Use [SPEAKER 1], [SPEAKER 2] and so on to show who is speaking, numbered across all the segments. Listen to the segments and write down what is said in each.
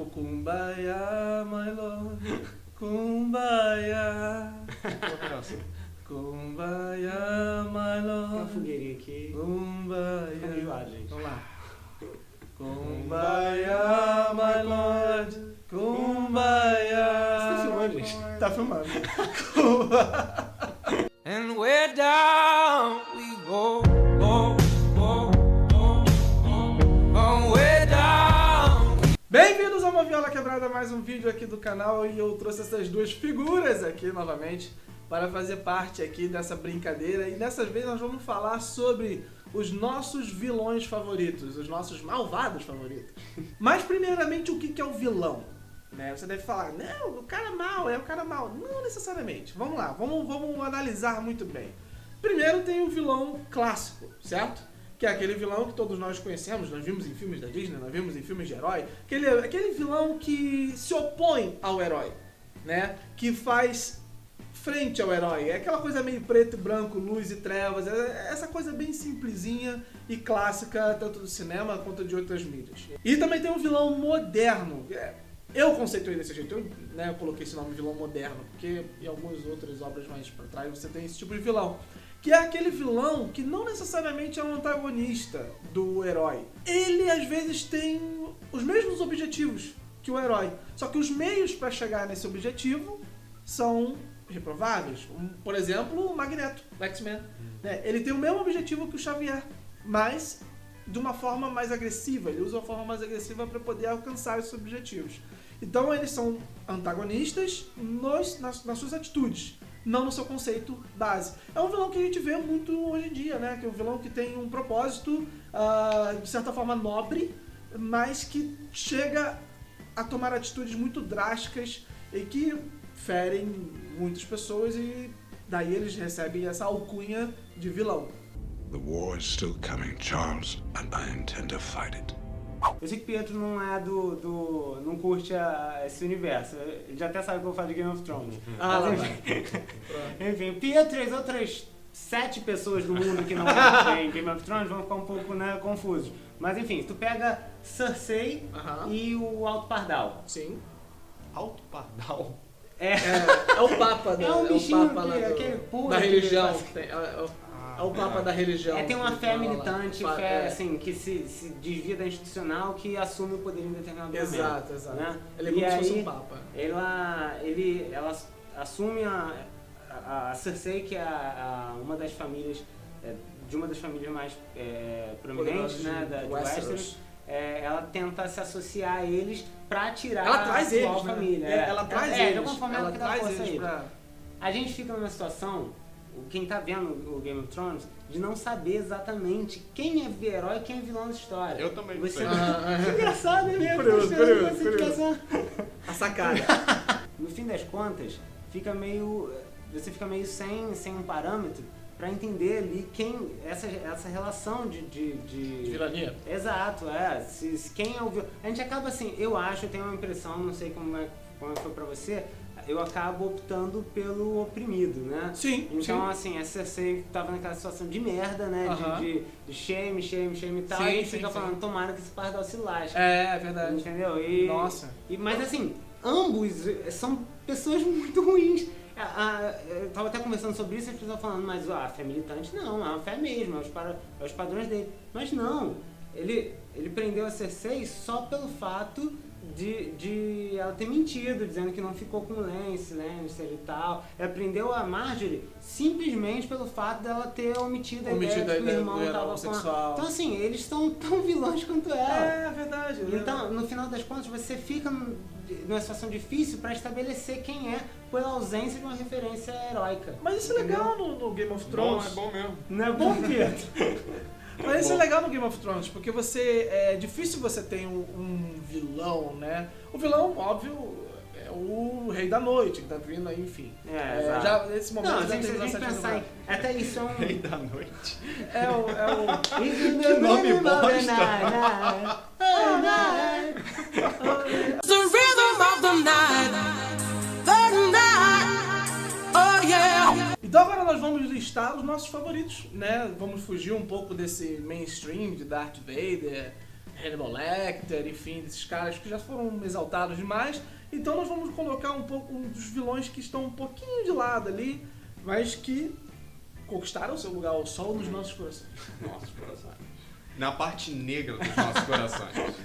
[SPEAKER 1] Kumbaya, my lord, Kumbaya. Kumbaya, my
[SPEAKER 2] Tem uma
[SPEAKER 1] lord,
[SPEAKER 2] fogueirinha aqui.
[SPEAKER 1] Kumbaya.
[SPEAKER 2] Tá enjoado, gente.
[SPEAKER 1] Vamos lá. Kumbaya, my lord, Kumbaya.
[SPEAKER 2] Você tá filmando, gente?
[SPEAKER 1] Tá filmando.
[SPEAKER 3] And where down we go, way down.
[SPEAKER 1] Bem-vindos a uma Viola Quebrada, mais um vídeo aqui do canal, e eu trouxe essas duas figuras aqui novamente para fazer parte aqui dessa brincadeira, e dessa vez nós vamos falar sobre os nossos vilões favoritos, os nossos malvados favoritos. Mas primeiramente, o que é o vilão? Né? Você deve falar, não, o cara mal, é o cara mal. Não necessariamente. Vamos lá, vamos analisar muito bem. Primeiro tem o vilão clássico, certo? Que é aquele vilão que todos nós conhecemos, nós vimos em filmes da Disney, nós vimos em filmes de herói. Aquele vilão que se opõe ao herói, né? Que faz frente ao herói. É aquela coisa meio preto e branco, luz e trevas, essa coisa bem simplesinha e clássica, tanto do cinema quanto de outras mídias. E também tem um vilão moderno. Eu conceituei desse jeito, eu coloquei esse nome vilão moderno, porque em algumas outras obras mais pra trás você tem esse tipo de vilão. Que é aquele vilão que não necessariamente é um antagonista do herói. Ele às vezes tem os mesmos objetivos que o herói, só que os meios para chegar nesse objetivo são reprováveis. Por exemplo, o Magneto, o X-Men. Ele tem o mesmo objetivo que o Xavier, mas de uma forma mais agressiva. Ele usa uma forma mais agressiva para poder alcançar esses objetivos. Então eles são antagonistas nas suas atitudes, não no seu conceito base. É um vilão que a gente vê muito hoje em dia, né? Que é um vilão que tem um propósito, de certa forma, nobre, mas que chega a tomar atitudes muito drásticas e que ferem muitas pessoas, e daí eles recebem essa alcunha de vilão.
[SPEAKER 4] The war is still coming, Charles, and I intend to fight it.
[SPEAKER 2] Eu sei que Pietro não é não curte esse universo. Ele já até sabe que eu falo de Game of Thrones.
[SPEAKER 1] Mas,
[SPEAKER 2] enfim, Pietro e as outras 7 pessoas do mundo que não tem Game of Thrones vão ficar um pouco, né, confusos. Mas enfim, tu pega Cersei e o Alto Pardal.
[SPEAKER 1] Sim.
[SPEAKER 5] Alto Pardal?
[SPEAKER 1] É o Papa da,
[SPEAKER 2] É um bichinho
[SPEAKER 1] Papa lá
[SPEAKER 2] aquele puro
[SPEAKER 1] da
[SPEAKER 2] que
[SPEAKER 1] religião.
[SPEAKER 2] faz-
[SPEAKER 1] É o Papa da religião.
[SPEAKER 2] tem uma fé
[SPEAKER 1] que fala lá.
[SPEAKER 2] militante, fé assim, que se desvia da institucional, que assume o poder em determinado momento.
[SPEAKER 1] Exato.
[SPEAKER 2] Né?
[SPEAKER 1] Ele é
[SPEAKER 2] E
[SPEAKER 1] como se fosse
[SPEAKER 2] aí,
[SPEAKER 1] um Papa.
[SPEAKER 2] ela assume a Cersei, que é uma das famílias, de uma das famílias mais prominentes, né, de Westeros. Ela tenta se associar a eles pra tirar
[SPEAKER 1] Ela traz
[SPEAKER 2] a atual
[SPEAKER 1] eles, né?
[SPEAKER 2] família.
[SPEAKER 1] Ela traz eles.
[SPEAKER 2] De alguma forma
[SPEAKER 1] Ela
[SPEAKER 2] ela dá
[SPEAKER 1] traz
[SPEAKER 2] força a
[SPEAKER 1] eles
[SPEAKER 2] eles.
[SPEAKER 1] pra...
[SPEAKER 2] A gente fica numa situação, quem tá vendo o Game of Thrones, de não saber exatamente quem é herói e quem é vilão da história.
[SPEAKER 5] Eu também não
[SPEAKER 2] Você
[SPEAKER 5] sei.
[SPEAKER 2] Que engraçado, né?
[SPEAKER 1] Curioso. A sacada.
[SPEAKER 2] No fim das contas, você fica meio sem um parâmetro pra entender ali essa relação de
[SPEAKER 1] Vilania.
[SPEAKER 2] Exato, quem é o vilão. A gente acaba assim, eu tenho uma impressão, não sei como foi pra você, eu acabo optando pelo oprimido, né?
[SPEAKER 1] Sim,
[SPEAKER 2] então, assim, a Cersei tava naquela situação de merda, né? De shame e tal,
[SPEAKER 1] Sim,
[SPEAKER 2] e a gente
[SPEAKER 1] sim,
[SPEAKER 2] fica
[SPEAKER 1] sim.
[SPEAKER 2] falando, tomara que esse pardal se lasque.
[SPEAKER 1] É verdade.
[SPEAKER 2] Entendeu?
[SPEAKER 1] Nossa.
[SPEAKER 2] Mas assim, ambos são pessoas muito ruins. Eu tava até conversando sobre isso, e as pessoas falando, mas a fé militante não, é uma fé mesmo, é os padrões dele. Mas não, ele prendeu a Cersei só pelo fato de ela ter mentido, dizendo que não ficou com o Lannister e tal. Ela prendeu a Marjorie simplesmente pelo fato dela ter omitido a ideia de que o irmão tava com ela. Então assim, eles estão tão vilões quanto ela.
[SPEAKER 1] É verdade.
[SPEAKER 2] Então, no final das contas, você fica numa situação difícil pra estabelecer quem é pela ausência de uma referência heróica.
[SPEAKER 1] Mas isso é legal no Game of Thrones.
[SPEAKER 5] Bom, é bom mesmo.
[SPEAKER 2] Não é bom, Pietro?
[SPEAKER 1] Mas isso é legal no Game of Thrones, porque é difícil você ter um vilão, né? O vilão, óbvio, é o Rei da Noite, que tá vindo aí, enfim.
[SPEAKER 2] Exato.
[SPEAKER 1] Já nesse momento
[SPEAKER 2] Não,
[SPEAKER 1] já
[SPEAKER 2] se a
[SPEAKER 1] tem
[SPEAKER 2] gente
[SPEAKER 1] bastante
[SPEAKER 2] pensar em...
[SPEAKER 1] novidade.
[SPEAKER 2] Até isso é um...
[SPEAKER 5] Rei da noite.
[SPEAKER 1] É o...
[SPEAKER 2] Que
[SPEAKER 5] nome bosta.
[SPEAKER 3] The rhythm of the night, oh yeah.
[SPEAKER 1] Então agora nós vamos listar os nossos favoritos, né? Vamos fugir um pouco desse mainstream de Darth Vader, Hannibal Lecter, enfim, desses caras que já foram exaltados demais. Então nós vamos colocar um pouco dos vilões que estão um pouquinho de lado ali, mas que conquistaram seu lugar ao sol nos nossos corações.
[SPEAKER 5] Nossos corações. Na parte negra dos nossos corações.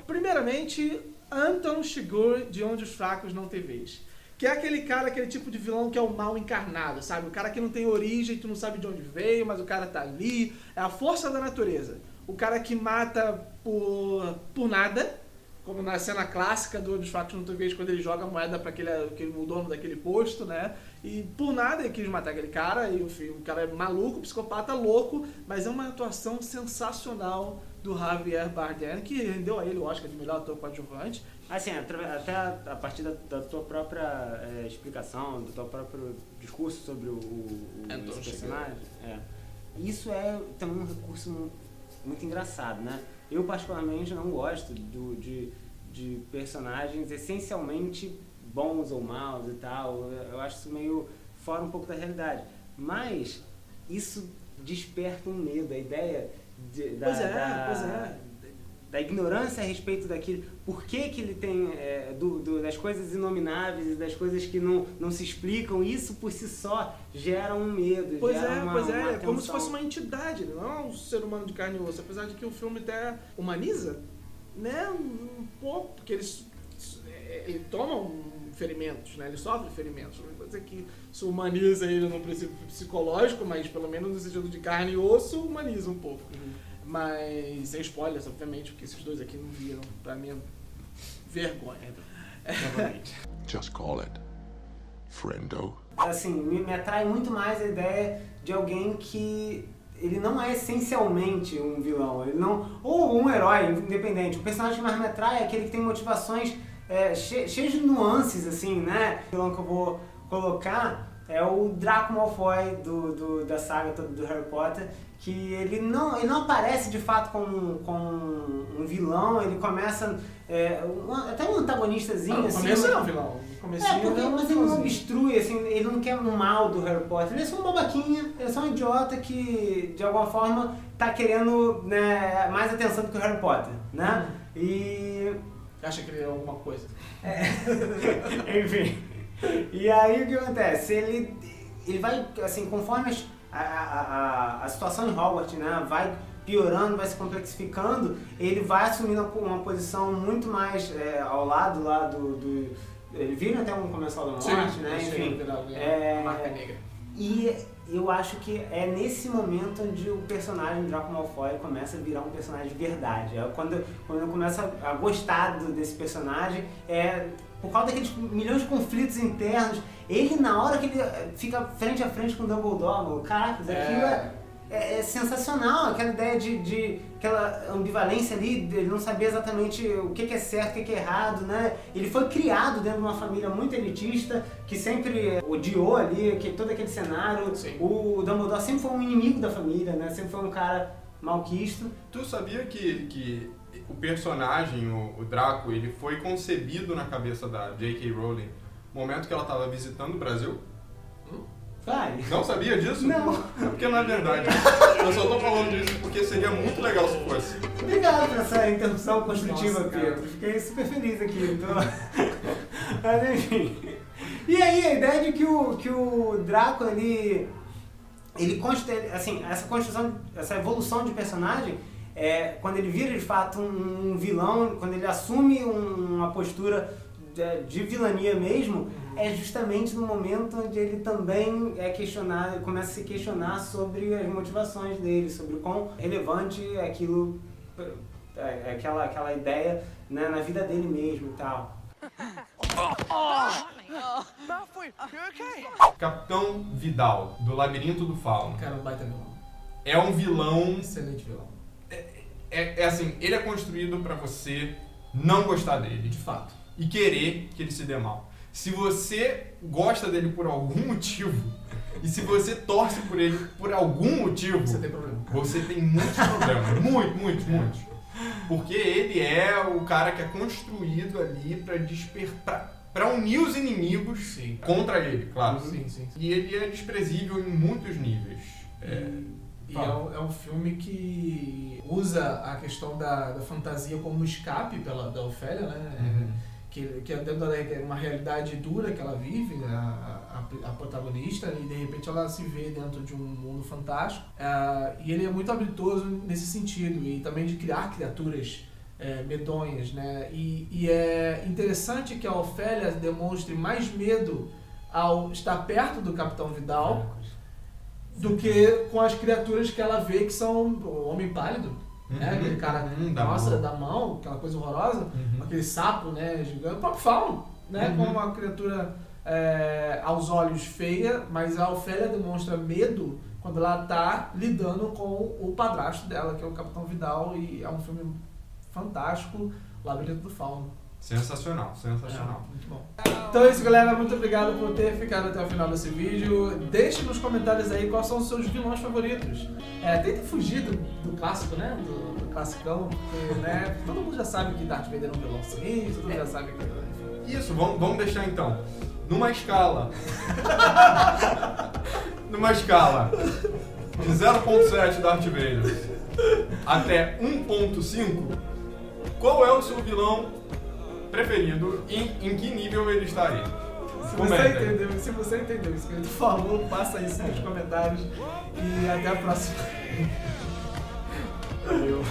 [SPEAKER 1] Primeiramente, Anton Chigurh, de Onde os Fracos Não Têm Vez. Que é aquele cara, aquele tipo de vilão que é o mal encarnado, sabe? O cara que não tem origem, tu não sabe de onde veio, mas o cara tá ali. É a força da natureza. O cara que mata por nada, como na cena clássica do Onde os Fracos Não Têm Vez, quando ele joga a moeda pra o dono daquele posto, né? E por nada ele quis matar aquele cara, e enfim, o cara é maluco, psicopata, louco, mas é uma atuação sensacional do Javier Bardem, que rendeu a ele o Oscar de melhor ator coadjuvante.
[SPEAKER 2] Assim, até a partir da tua própria explicação, do teu próprio discurso sobre esse personagem, isso é também um recurso muito engraçado, né? Eu particularmente não gosto de personagens essencialmente bons ou maus e tal. Eu acho isso meio fora um pouco da realidade. Mas isso desperta um medo, a ideia da ignorância a respeito daquilo. Por que ele tem das coisas inomináveis e das coisas que não se explicam, isso por si só gera um medo.
[SPEAKER 1] É como se fosse uma entidade, não é um ser humano de carne e osso, apesar de que o filme até humaniza, né, um pouco, porque ele toma ferimentos, né, ele sofre ferimentos, não vou dizer que isso humaniza ele num princípio psicológico, mas pelo menos no sentido de carne e osso, humaniza um pouco. Mas sem spoilers, obviamente, porque esses dois aqui não viram, pra minha vergonha.
[SPEAKER 4] Just call it friendo.
[SPEAKER 2] Assim, me atrai muito mais a ideia de alguém que ele não é essencialmente um vilão, ele não, ou um herói independente. O personagem que mais me atrai é aquele que tem motivações cheias de nuances, assim, né? O vilão que eu vou colocar é o Draco Malfoy da saga do Harry Potter, que ele não aparece de fato como um vilão, ele começa até um antagonistazinho, assim.
[SPEAKER 1] Começo é um vilão.
[SPEAKER 2] Mas ele não obstrui, assim, ele não quer o mal do Harry Potter, ele é só um babaquinha, ele é só um idiota que, de alguma forma, tá querendo, né, mais atenção do que o Harry Potter, né? E...
[SPEAKER 1] Acha que ele é alguma coisa.
[SPEAKER 2] Enfim. E aí o que acontece? Ele vai, assim, conforme a situação em Hogwarts, né, vai piorando, vai se complexificando, ele vai assumindo uma posição muito mais ao lado lá ele vira até um Comensal da Morte, né? Enfim.
[SPEAKER 1] Marca negra.
[SPEAKER 2] E eu acho que é nesse momento onde o personagem Draco Malfoy começa a virar um personagem de verdade. Quando eu começo a gostar desse personagem, por causa daqueles milhões de conflitos internos, ele na hora que ele fica frente a frente com o Dumbledore, caraca, aquilo é sensacional, aquela ideia de aquela ambivalência ali, ele não saber exatamente o que é certo, o que é errado, né? Ele foi criado dentro de uma família muito elitista, que sempre odiou ali todo aquele cenário.
[SPEAKER 1] Sim.
[SPEAKER 2] O Dumbledore sempre foi um inimigo da família, né? Sempre foi um cara malquisto.
[SPEAKER 5] Tu sabia que o personagem, o Draco, ele foi concebido na cabeça da J.K. Rowling no momento que ela estava visitando o Brasil?
[SPEAKER 2] Vai.
[SPEAKER 5] Não sabia disso?
[SPEAKER 2] Não.
[SPEAKER 5] É porque não é verdade. Eu só tô falando disso porque seria muito legal se fosse.
[SPEAKER 2] Obrigado por essa interrupção construtiva,
[SPEAKER 1] Nossa,
[SPEAKER 2] Pedro. Fiquei super feliz aqui. Mas enfim. E aí, a ideia de que o Draco, ele assim, essa construção, essa evolução de personagem, quando ele vira de fato um vilão, quando ele assume uma postura de vilania mesmo, é justamente no momento onde ele também começa a se questionar sobre as motivações dele, sobre o quão relevante é aquilo, aquela ideia, né, na vida dele mesmo e tal.
[SPEAKER 5] Capitão Vidal, do Labirinto do Fauno.
[SPEAKER 1] Cara, um baita vilão.
[SPEAKER 5] É um vilão...
[SPEAKER 1] Excelente vilão.
[SPEAKER 5] Assim, ele é construído pra você não gostar dele.
[SPEAKER 1] De fato.
[SPEAKER 5] E querer que ele se dê mal. Se você gosta dele por algum motivo, e se você torce por ele por algum motivo,
[SPEAKER 1] Você tem problema.
[SPEAKER 5] você tem muitos problemas. Muitos. Porque ele é o cara que é construído ali pra despertar, pra unir os inimigos. Sim. Contra ele, claro.
[SPEAKER 1] Sim.
[SPEAKER 5] E ele é desprezível em muitos níveis.
[SPEAKER 1] E é um filme que usa a questão da fantasia como escape da Ofélia, né? Que é dentro de uma realidade dura que ela vive, a protagonista, e de repente ela se vê dentro de um mundo fantástico. E ele é muito habilidoso nesse sentido, e também de criar criaturas medonhas, né? E é interessante que a Ofélia demonstre mais medo ao estar perto do Capitão Vidal do que com as criaturas que ela vê, que são o Homem Pálido, né? Aquele cara da mão, aquela coisa horrorosa, aquele sapo, né, gigante, o próprio Fauno, né, como uma criatura aos olhos feia, mas a Ofélia demonstra medo quando ela tá lidando com o padrasto dela, que é o Capitão Vidal, e é um filme fantástico, Labirinto do Fauno.
[SPEAKER 5] Sensacional.
[SPEAKER 1] Muito bom. Então é isso, galera. Muito obrigado por ter ficado até o final desse vídeo. Deixe nos comentários aí quais são os seus vilões favoritos. Tentem fugir do clássico, né? Do classicão, porque, né? Todo mundo já sabe que Darth Vader é um vilão sinistro, todo mundo já sabe que...
[SPEAKER 5] Isso, vamos deixar então. Numa escala de 0.7 Darth Vader até 1.5, qual é o seu vilão preferido e em que nível ele está aí?
[SPEAKER 1] Se você entendeu isso que ele falou, passa isso nos comentários e até a próxima.
[SPEAKER 5] Valeu.